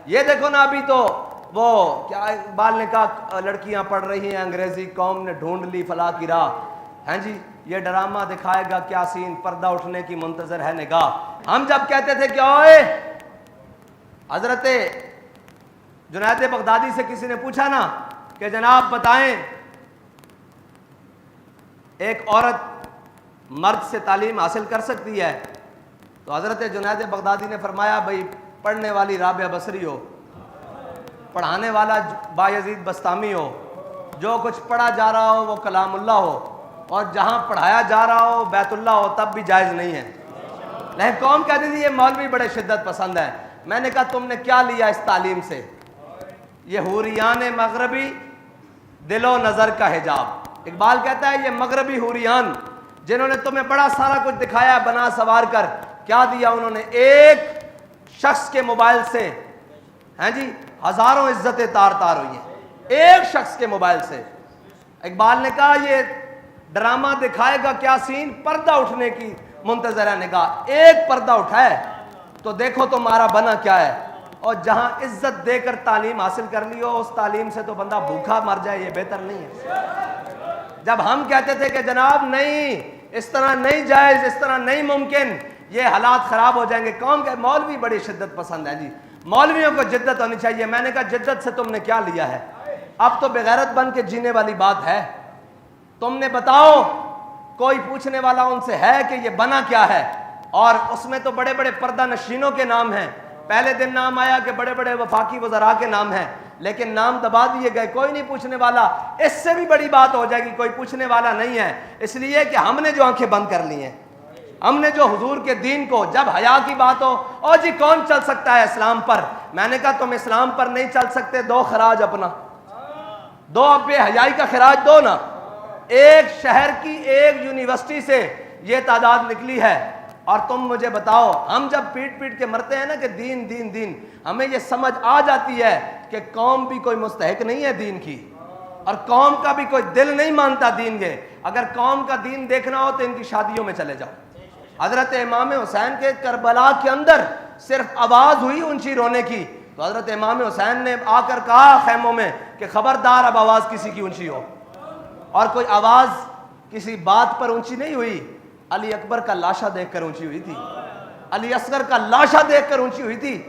یہ دیکھو نا ابھی تو وہ کیا اقبال نے کہا لڑکیاں پڑھ رہی ہیں انگریزی، قوم نے ڈھونڈ لی فلاح کی راہ. ہیں جی یہ ڈرامہ دکھائے گا کیا سین، پردہ اٹھنے کی منتظر ہے نگاہ. ہم جب کہتے تھے کہ اوئے حضرت جنید بغدادی سے کسی نے پوچھا نا کہ جناب بتائیں ایک عورت مرد سے تعلیم حاصل کر سکتی ہے، تو حضرت جنید بغدادی نے فرمایا بھئی پڑھنے والی رابعہ بصری ہو، پڑھانے والا بایزید بستامی ہو، جو کچھ پڑھا جا رہا ہو وہ کلام اللہ ہو، اور جہاں پڑھایا جا رہا ہو بیت اللہ ہو، تب بھی جائز نہیں ہے. لیکن قوم کہتی تھی یہ مولوی بڑے شدت پسند ہے. میں نے کہا تم نے کیا لیا اس تعلیم سے؟ یہ حوریان مغربی دل و نظر کا حجاب. اقبال کہتا ہے یہ مغربی حوریان جنہوں نے تمہیں بڑا سارا کچھ دکھایا بنا سوار کر، کیا دیا انہوں نے؟ ایک شخص کے موبائل سے ہیں جی ہزاروں عزتیں تار تار ہوئی ہیں، ایک شخص کے موبائل سے. اقبال نے کہا یہ ڈرامہ دکھائے گا کیا سین، پردہ اٹھنے کی منتظر ہے نگاہ. ایک پردہ اٹھائے تو دیکھو تمہارا بنا کیا ہے. اور جہاں عزت دے کر تعلیم حاصل کر لی ہو اس تعلیم سے تو بندہ بھوکا مر جائے، یہ بہتر نہیں ہے. جب ہم کہتے تھے کہ جناب نہیں اس طرح نہیں جائز، اس طرح نہیں ممکن، یہ حالات خراب ہو جائیں گے. قوم کے مولوی بڑی شدت پسند ہے جی، مولویوں کو جدت ہونی چاہیے. میں نے کہا جدت سے تم نے کیا لیا ہے؟ اب تو بغیرت بن کے جینے والی بات ہے. تم نے بتاؤ کوئی پوچھنے والا ان سے ہے کہ یہ بنا کیا ہے؟ اور اس میں تو بڑے بڑے پردہ نشینوں کے نام ہیں. پہلے دن نام آیا کہ بڑے بڑے وفاقی وزراء کے نام ہیں، لیکن نام دبا دیے گئے، کوئی نہیں پوچھنے والا. اس سے بھی بڑی بات ہو جائے گی کوئی پوچھنے والا نہیں ہے، اس لیے کہ ہم نے جو آنکھیں بند کر لی ہیں، ہم نے جو حضور کے دین کو، جب حیا کی بات ہو او جی کون چل سکتا ہے اسلام پر؟ میں نے کہا تم اسلام پر نہیں چل سکتے، دو خراج اپنا، دو بے حیائی کا خراج دو نا. ایک شہر کی ایک یونیورسٹی سے یہ تعداد نکلی ہے، اور تم مجھے بتاؤ ہم جب پیٹ پیٹ کے مرتے ہیں نا کہ دین دین دین، ہمیں یہ سمجھ آ جاتی ہے کہ قوم بھی کوئی مستحق نہیں ہے دین کی، اور قوم کا بھی کوئی دل نہیں مانتا دین کے. اگر قوم کا دین دیکھنا ہو تو ان کی شادیوں میں چلے جاؤ. حضرت امام حسین کے کربلا کے اندر صرف آواز ہوئی اونچی رونے کی تو حضرت امام حسین نے آ کر کہا خیموں میں کہ خبردار اب آواز کسی کی اونچی ہو. اور کوئی آواز کسی بات پر اونچی نہیں ہوئی، علی اکبر کا لاشا دیکھ کر اونچی ہوئی تھی، علی اصغر کا لاشا دیکھ کر اونچی ہوئی تھی.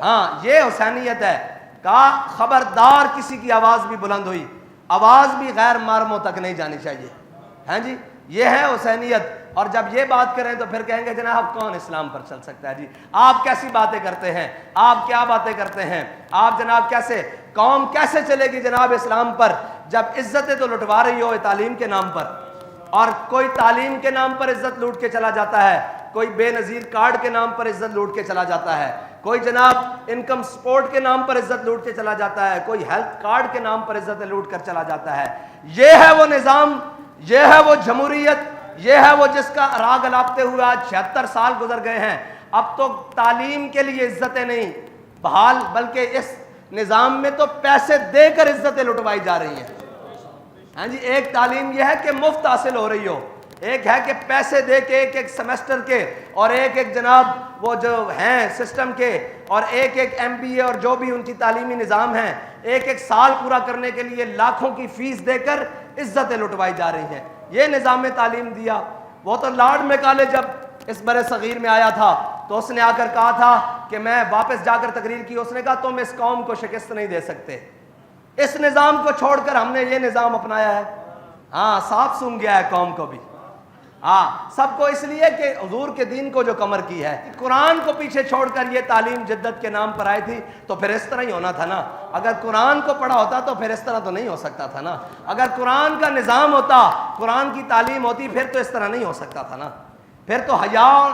ہاں یہ حسینیت ہے. کہا خبردار کسی کی آواز بھی بلند ہوئی، آواز بھی غیر محرموں تک نہیں جانی چاہیے. ہیں جی یہ ہے حسینیت. اور جب یہ بات کریں تو پھر کہیں گے جناب کون اسلام پر چل سکتا ہے؟ جی آپ کیسی باتیں کرتے ہیں، آپ کیا باتیں کرتے ہیں، آپ جناب کیسے، قوم کیسے چلے گی جناب اسلام پر جب عزتیں تو لٹوا رہی ہو تعلیم کے نام پر؟ اور کوئی تعلیم کے نام پر عزت لوٹ کے چلا جاتا ہے، کوئی بے نظیر کارڈ کے نام پر عزت لوٹ کے چلا جاتا ہے، کوئی جناب انکم سپورٹ کے نام پر عزت لوٹ کے چلا جاتا ہے، کوئی ہیلتھ کارڈ کے نام پر عزت لوٹ کر چلا جاتا ہے. یہ ہے وہ نظام، یہ ہے وہ جمہوریت، یہ ہے وہ جس کا راگ الاپتے ہوئے آج 76 سال گزر گئے ہیں. اب تو تعلیم کے لیے عزتیں نہیں بحال، بلکہ اس نظام میں تو پیسے دے کر عزتیں لٹوائی جا رہی ہیں. ہاں جی ایک تعلیم یہ ہے کہ مفت حاصل ہو رہی ہو، ایک ہے کہ پیسے دے کے ایک ایک سیمسٹر کے، اور ایک ایک جناب وہ جو ہیں سسٹم کے، اور ایک ایک ایم بی اے اور جو بھی ان کی تعلیمی نظام ہیں، ایک ایک سال پورا کرنے کے لیے لاکھوں کی فیس دے کر عزتیں لٹوائی جا رہی ہیں. یہ نظام تعلیم دیا. وہ تو لارڈ میکالے جب اس بر صغیر میں آیا تھا تو اس نے آ کر کہا تھا کہ میں واپس جا کر تقریر کی، اس نے کہا تم اس قوم کو شکست نہیں دے سکتے. اس نظام کو چھوڑ کر ہم نے یہ نظام اپنایا ہے. ہاں صاف سن گیا ہے قوم کو بھی، ہاں سب کو، اس لیے کہ حضور کے دین کو جو کمر کی ہے، قرآن کو پیچھے چھوڑ کر یہ تعلیم جدت کے نام پر آئی تھی تو پھر اس طرح ہی ہونا تھا نا. اگر قرآن کو پڑھا ہوتا تو پھر اس طرح تو نہیں ہو سکتا تھا نا. اگر قرآن کا نظام ہوتا، قرآن کی تعلیم ہوتی، پھر تو اس طرح نہیں ہو سکتا تھا نا. پھر تو حیا اور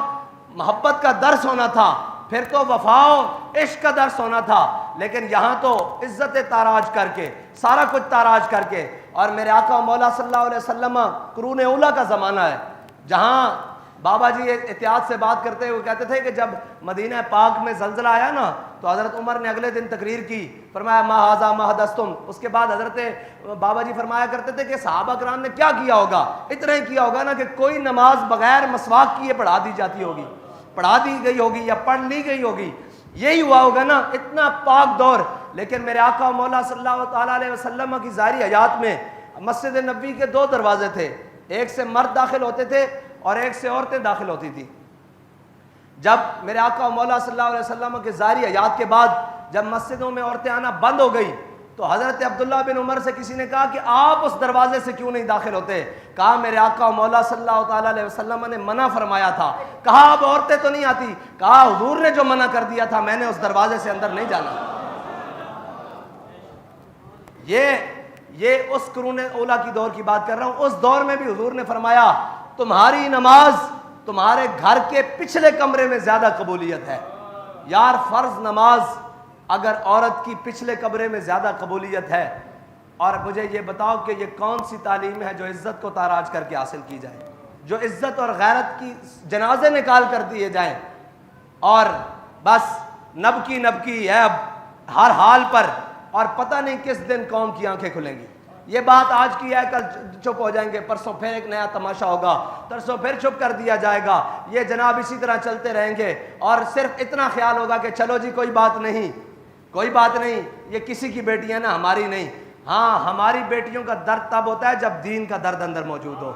محبت کا درس ہونا تھا، پھر تو وفا و عشق کا درس ہونا تھا. لیکن یہاں تو عزت تاراج کر کے، سارا کچھ تاراج کر کے. اور میرے آقا مولا صلی اللہ علیہ وسلم، قرون اولیٰ کا زمانہ ہے جہاں بابا جی احتیاط سے بات کرتے ہوئے کہتے تھے کہ جب مدینہ پاک میں زلزلہ آیا نا تو حضرت عمر نے اگلے دن تقریر کی، فرمایا ما ھذا ما حدثتم. اس کے بعد حضرت بابا جی فرمایا کرتے تھے کہ صحابہ کرام نے کیا کیا ہوگا؟ اتنا ہی کیا ہوگا نا کہ کوئی نماز بغیر مسواک کیے پڑھا دی جاتی ہوگی، پڑھا دی گئی ہوگی یا پڑھ لی گئی ہوگی. یہی ہوا ہوگا نا، اتنا پاک دور. لیکن میرے آقا مولا صلی اللہ تعالیٰ علیہ وسلم کی ظاہری حیات میں مسجد نبوی کے 2 دروازے تھے، ایک سے مرد داخل ہوتے تھے اور ایک سے عورتیں داخل ہوتی تھی. جب میرے آقا مولا صلی اللہ علیہ وسلم کے ظاہری حیات کے بعد جب مسجدوں میں عورتیں آنا بند ہو گئی تو حضرت عبداللہ بن عمر سے کسی نے کہا کہ آپ اس دروازے سے کیوں نہیں داخل ہوتے؟ کہا میرے آقا مولا صلی اللہ تعالیٰ علیہ وسلم نے منع فرمایا تھا. کہا اب عورتیں تو نہیں آتی؟ کہا حضور نے جو منع کر دیا تھا میں نے اس دروازے سے اندر نہیں جانا. یہ اس قرون اولیٰ کی دور کی بات کر رہا ہوں. اس دور میں بھی حضور نے فرمایا تمہاری نماز تمہارے گھر کے پچھلے کمرے میں زیادہ قبولیت ہے. یار فرض نماز اگر عورت کی پچھلے کمرے میں زیادہ قبولیت ہے، اور مجھے یہ بتاؤ کہ یہ کون سی تعلیم ہے جو عزت کو تاراج کر کے حاصل کی جائے، جو عزت اور غیرت کی جنازے نکال کر دیے جائیں اور بس نبکی ہے اب ہر حال پر، اور پتہ نہیں کس دن قوم کی آنکھیں کھلیں گی. یہ بات آج کی ہے، کل چپ ہو جائیں گے، پرسوں پھر ایک نیا تماشا ہوگا، ترسوں پھر چپ کر دیا جائے گا. یہ جناب اسی طرح چلتے رہیں گے اور صرف اتنا خیال ہوگا کہ چلو جی کوئی بات نہیں، یہ کسی کی بیٹیاں نا ہماری نہیں. ہاں ہماری بیٹیوں کا درد تب ہوتا ہے جب دین کا درد اندر موجود ہو.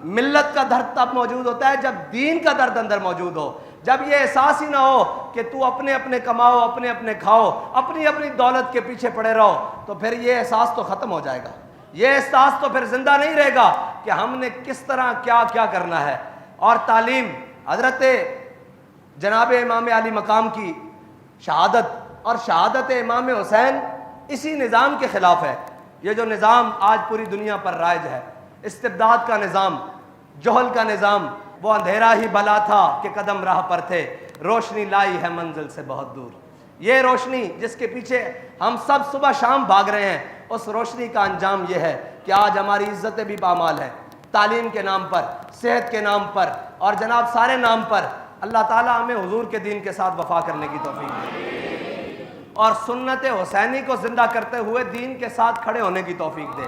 ملت کا درد تب موجود ہوتا ہے جب دین کا درد اندر موجود ہو. جب یہ احساس ہی نہ ہو کہ تو اپنے کماؤ، اپنے کھاؤ، اپنی دولت کے پیچھے پڑے رہو، تو پھر یہ احساس تو ختم ہو جائے گا. یہ احساس تو پھر زندہ نہیں رہے گا کہ ہم نے کس طرح کیا کرنا ہے. اور تعلیم حضرت جناب امام علی مقام کی شہادت اور شہادت امام حسین اسی نظام کے خلاف ہے. یہ جو نظام آج پوری دنیا پر رائج ہے، استبداد کا نظام، جہل کا نظام، وہ اندھیرا ہی بھلا تھا کہ قدم راہ پر تھے، روشنی لائی ہے منزل سے بہت دور. یہ روشنی جس کے پیچھے ہم سب صبح شام بھاگ رہے ہیں، اس روشنی کا انجام یہ ہے کہ آج ہماری عزتیں بھی پامال ہیں. تعلیم کے نام پر، صحت کے نام پر اور جناب سارے نام پر. اللہ تعالیٰ ہمیں حضور کے دین کے ساتھ وفا کرنے کی توفیق دے اور سنت حسینی کو زندہ کرتے ہوئے دین کے ساتھ کھڑے ہونے کی توفیق دے.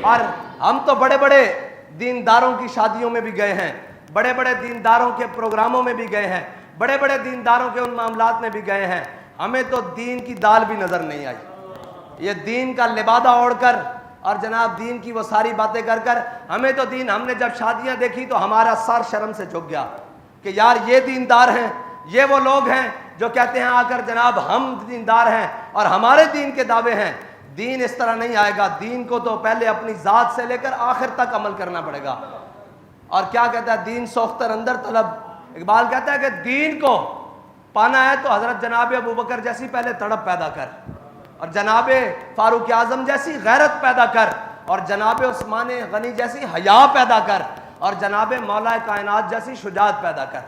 اور ہم تو بڑے بڑے دینداروں کی شادیوں میں بھی گئے ہیں، بڑے بڑے دینداروں کے پروگراموں میں بھی گئے ہیں، بڑے بڑے دینداروں کے ان معاملات میں بھی گئے ہیں. ہمیں تو دین کی دال بھی نظر نہیں آئی. یہ دین کا لبادہ اوڑھ کر اور جناب دین کی وہ ساری باتیں کر ہمیں تو دین، ہم نے جب شادیاں دیکھی تو ہمارا سر شرم سے جھک گیا کہ یار یہ دیندار ہیں، یہ وہ لوگ ہیں جو کہتے ہیں آ کر جناب ہم دیندار ہیں اور ہمارے دین کے دعوے ہیں. دین اس طرح نہیں آئے گا. دین کو تو پہلے اپنی ذات سے لے کر آخر تک عمل کرنا پڑے گا. اور کیا کہتا ہے دین سوختر اندر طلب. اقبال کہتا ہے کہ دین کو پانا ہے تو حضرت جناب ابو بکر جیسی پہلے تڑپ پیدا کر، اور جناب فاروق اعظم جیسی غیرت پیدا کر، اور جناب عثمان غنی جیسی حیا پیدا کر، اور جناب مولا کائنات جیسی شجاعت پیدا کر.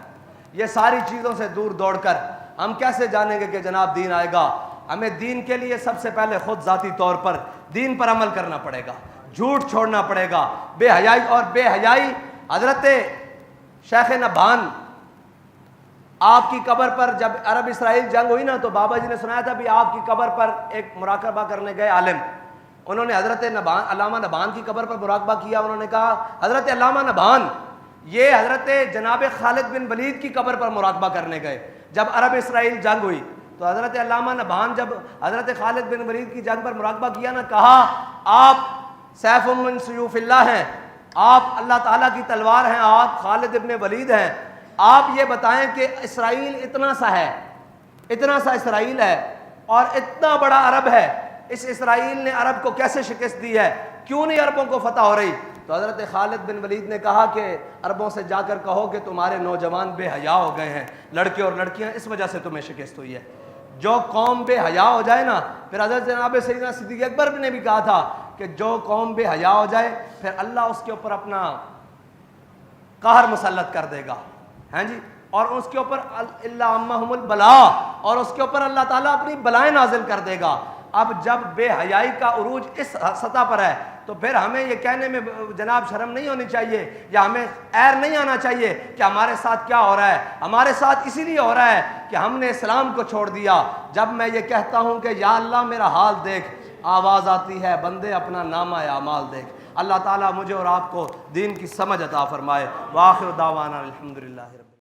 یہ ساری چیزوں سے دور دوڑ کر ہم کیسے جانیں گے کہ جناب دین آئے گا؟ ہمیں دین کے لیے سب سے پہلے خود ذاتی طور پر دین پر عمل کرنا پڑے گا، جھوٹ چھوڑنا پڑے گا، بے حیائی. حضرت شیخ نبھان آپ کی قبر پر جب عرب اسرائیل جنگ ہوئی نا تو بابا جی نے سنایا تھا بھی آپ کی قبر پر ایک مراقبہ کرنے گئے عالم، انہوں نے حضرت علامہ نبھان کی قبر پر مراقبہ کیا. انہوں نے کہا حضرت علامہ نبھان یہ حضرت جناب خالد بن ولید کی قبر پر مراقبہ کرنے گئے جب عرب اسرائیل جنگ ہوئی. تو حضرت علامہ نبھان جب حضرت خالد بن ولید کی جنگ پر مراقبہ کیا نا، کہا آپ سیف من سیوف اللہ ہیں، آپ اللہ تعالیٰ کی تلوار ہیں، آپ خالد ابن ولید ہیں. آپ یہ بتائیں کہ اسرائیل اتنا سا اسرائیل ہے اور اتنا بڑا عرب ہے، اس اسرائیل نے عرب کو کیسے شکست دی ہے؟ کیوں نہیں عربوں کو فتح ہو رہی؟ تو حضرت خالد بن ولید نے کہا کہ عربوں سے جا کر کہو کہ تمہارے نوجوان بے حیا ہو گئے ہیں، لڑکے اور لڑکیاں، اس وجہ سے تمہیں شکست ہوئی ہے. جو قوم بے حیا ہو جائے نا، پھر حضرت جناب سیدنا صدیق اکبر نے بھی کہا تھا کہ جو قوم بے حیا ہو جائے پھر اللہ اس کے اوپر اپنا قہر مسلط کر دے گا. ہاں جی، اور اس کے اوپر اللہ عمہم البلا، اور اس کے اوپر اللہ تعالیٰ اپنی بلائیں نازل کر دے گا. اب جب بے حیائی کا عروج اس سطح پر ہے تو پھر ہمیں یہ کہنے میں جناب شرم نہیں ہونی چاہیے یا ہمیں عیر نہیں آنا چاہیے کہ ہمارے ساتھ کیا ہو رہا ہے. ہمارے ساتھ اسی لیے ہو رہا ہے کہ ہم نے اسلام کو چھوڑ دیا. جب میں یہ کہتا ہوں کہ یا اللہ میرا حال دیکھ، آواز آتی ہے بندے اپنا نامہ اعمال دیکھ. اللہ تعالیٰ مجھے اور آپ کو دین کی سمجھ عطا فرمائے. وآخر دعوانا الحمدللہ.